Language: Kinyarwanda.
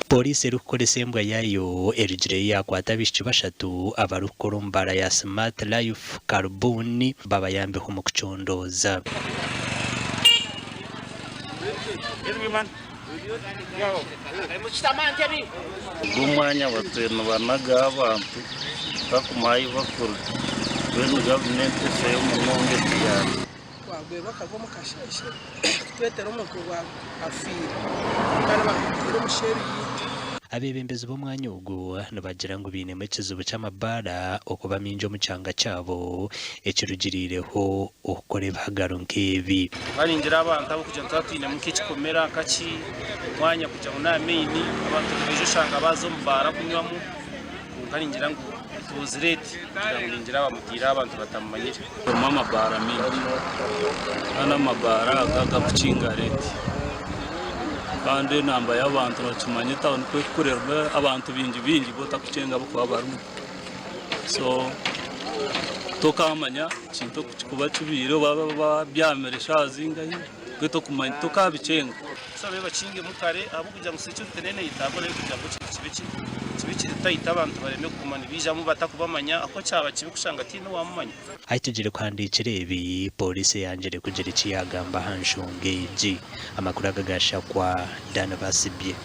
polisi rukore sembwa yayo erigire yakwata bishiki bashatu abarukorombara ya Smart Life Carbon babayambeho mu kucondoza umwanya batwena banaga abantu bakumaye bakuru bene gavumenti fe mu nonge cyane wagwe bakagoma kashashe twetera umuntu wa afira kandi bakutira umusheri abebembezi b'umwanya ugu nabagira ngo bine mu kizubu cy'amabara okuba minjo mu cyanga cyabo ekirugirireho okore bahagaro nkebi baringira abantu abo kujya tatine mu kikomera kaci mwanya kujya na main abantu bejo shanga bazo mbara kunywamo kukaringira ngo tuzireti kugira bamutira abantu batamanyira mama bara mingi ana mabara agakucinga leti kandi namba y'abantu bakimanye town kwe kurerwa abantu bingi botakucenga bako barumu so tokamanya kintu kuba kibiro baba byameresha zingaye kweto kumanya tokabicenga so beba cinge mukare abo kujya musicyo tenene yitabole kujya ngo kibiki tayita abantu bareme kumana bijamo batakubamanya ako cyaba kibikushanga tino wamumanya haitugire kandi kirebi polisi yanjere kugira ikiyagamba hanshungeji amakuru agagasha kwa Dana Basibye